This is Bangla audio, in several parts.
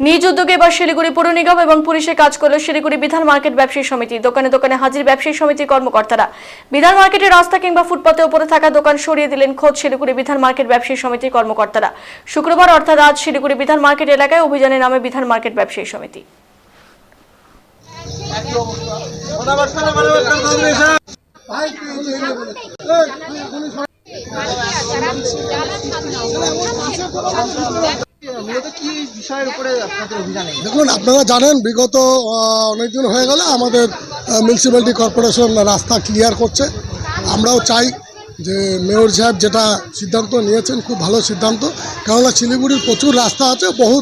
নিজ উদ্যোগে এবার শিলিগুড়ি পৌর নিগম এবং পুলিশের কাজ করল শিলিগুড়ি বিধান মার্কেট ব্যবসায়ী সমিতি। দোকানে দোকানে হাজির ব্যবসায়ী সমিতির কর্মকর্তারা। বিধান মার্কেটের রাস্তা কিংবা ফুটপাতে উপরে থাকা দোকান সরিয়ে দিলেন খোদ শিলিগুড়ি বিধান মার্কেট ব্যবসায়ী সমিতির কর্মকর্তারা। শুক্রবার অর্থাৎ আজ শিলিগুড়ি বিধান মার্কেট এলাকায় অভিযানে নামে বিধান মার্কেট ব্যবসায়ী সমিতি। দেখুন, আপনারা জানেন বিগত অনেকদিন হয়ে গেল আমাদের মিউনিসিপ্যালিটি কর্পোরেশন রাস্তা ক্লিয়ার করছে। আমরাও চাই যে মেয়র সাহেব যেটা সিদ্ধান্ত নিয়েছেন খুব ভালো সিদ্ধান্ত, কেননা শিলিগুড়ির প্রচুর রাস্তা আছে, বহু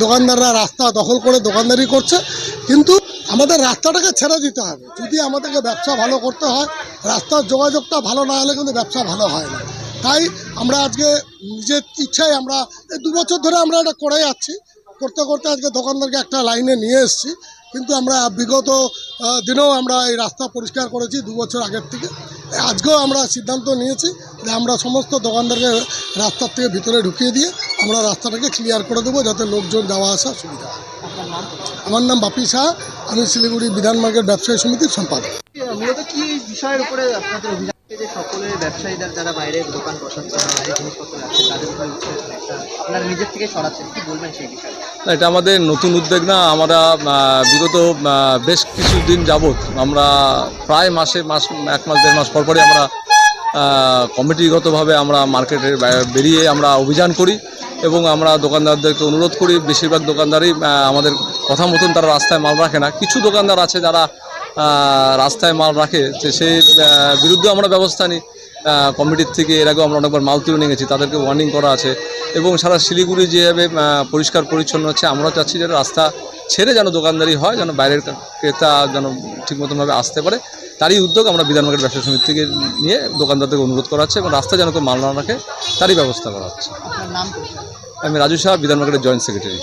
দোকানদাররা রাস্তা দখল করে দোকানদারি করছে, কিন্তু আমাদের রাস্তাটাকে ছেড়ে দিতে হবে। যদি আমাদেরকে ব্যবসা ভালো করতে হয়, রাস্তার যোগাযোগটা ভালো না হলে কিন্তু ব্যবসা ভালো হয় না। তাই আমরা আজকে নিজের ইচ্ছায় আমরা 2 বছর ধরে আমরা এটা করে যাচ্ছি, করতে করতে আজকে দোকানদারকে একটা লাইনে নিয়ে এসেছি। কিন্তু আমরা বিগত দিনেও আমরা এই রাস্তা পরিষ্কার করেছি 2 বছর আগের থেকে। আজকেও আমরা সিদ্ধান্ত নিয়েছি যে আমরা সমস্ত দোকানদারকে রাস্তার থেকে ভিতরে ঢুকিয়ে দিয়ে আমরা রাস্তাটাকে ক্লিয়ার করে দেবো, যাতে লোকজন যাওয়া আসা সুবিধা হয়। আমার নাম বাপি শাহ, আমি শিলিগুড়ি বিধান মার্কেট ব্যবসায়ী সমিতির সম্পাদক। মূলত কি বিষয়ের উপরে আপনাদের অভিযান? যে সকলের ব্যবসায়ীদের যারা বাইরে দোকান বসাচ্ছে, বাইরে জিনিসপত্র রাখছে, তাদের উপরে আপনারা নিজের থেকে সরাচ্ছেন, কি বলবেন সেই বিষয়ে? এটা আমাদের নতুন উদ্যোগ না। আমরা বিগত বেশ কিছুদিন যাবৎ আমরা প্রায় এক মাস 1.5 মাস পরপরই আমরা কমিটিগতভাবে আমরা মার্কেটে বেরিয়ে আমরা অভিযান করি এবং আমরা দোকানদারদেরকে অনুরোধ করি। বেশিরভাগ দোকানদারই আমাদের কথা মতন তারা রাস্তায় মাল রাখে না। কিছু দোকানদার আছে যারা রাস্তায় মাল রাখে, সেই বিরুদ্ধে আমরা ব্যবস্থা নিই। কমিটির থেকে এর আগেও আমরা অনেকবার মাল তুলে নিয়ে গেছি, তাদেরকে ওয়ার্নিং করা আছে। এবং সারা শিলিগুড়ি যেভাবে পরিষ্কার পরিচ্ছন্ন হচ্ছে, আমরা চাচ্ছি যেন রাস্তা ছেড়ে যেন দোকানদারি হয়, যেন বাইরের ক্রেতা যেন ঠিক মতনভাবে আসতে পারে। তারই উদ্যোগ আমরা বিধান মার্কেট ব্যবসা সমিতি থেকে নিয়ে দোকানদারদেরকে অনুরোধ করা হচ্ছে এবং রাস্তা যেন কেউ মাল না রাখে তারই ব্যবস্থা করা হচ্ছে। আমি রাজু শাহ, বিধান মার্কেটের জয়েন্ট সেক্রেটারি।